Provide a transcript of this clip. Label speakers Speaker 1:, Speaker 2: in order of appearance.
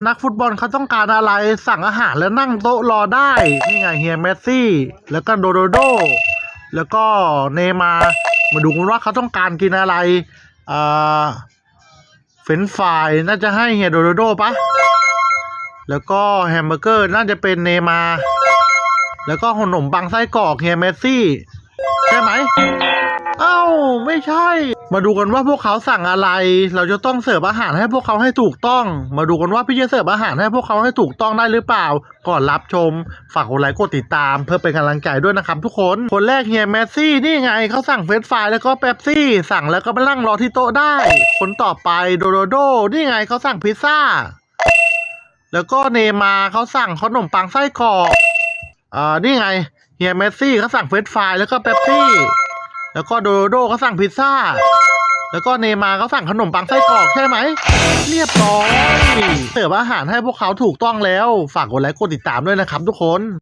Speaker 1: นักฟุตบอลเขาต้องการอะไรสั่งอาหารแล้วนั่งโต๊ะรอได้นี่ไงเฮียเมสซี่แล้วก็โดโดแล้วก็เนย์มาร์มาดูกันว่าเขาต้องการกินอะไรอ่าเฟรนช์ฟรายน่าจะให้เฮียโดปะแล้วก็แฮมเบอร์เกอร์น่าจะเป็นเนย์มาร์แล้วก็ขนมปังไส้กรอกเฮียเมสซี่ใช่ไหมเอ้าไม่ใช่มาดูกันว่าพวกเขาสั่งอะไรเราจะต้องเสิร์ฟอาหารให้พวกเขาให้ถูกต้องมาดูกันว่าพี่จะเสิร์ฟอาหารให้พวกเขาให้ถูกต้องได้หรือเปล่าก่อนรับชมฝากกดไลค์กดติดตามเพื่อเป็นกำลังใจด้วยนะครับทุกคนคนแรกเฮียเมสซี่นี่ไงเขาสั่งเฟรนช์ฟรายแล้วก็เป๊ปซี่สั่งแล้วก็มานั่งรอที่โต๊ะได้คนต่อไปโดนี่ไงเขาสั่งพิซซ่าแล้วก็เนย์มาร์เขาสั่งขนมปังไส้กรอกนี่ไงเฮียเมสซี่เขาสั่งเฟรนช์ฟรายแล้วก็เป๊ปซี่แล้วก็โดเขาสั่งพิซซ่าแล้วก็เนย์มาร์เขาสั่งขนมปังไส้กรอกใช่ไหมเรียบร้อยเสิร์ฟอาหารให้พวกเขาถูกต้องแล้วฝากกดไลค์กดติดตามด้วยนะครับทุกคน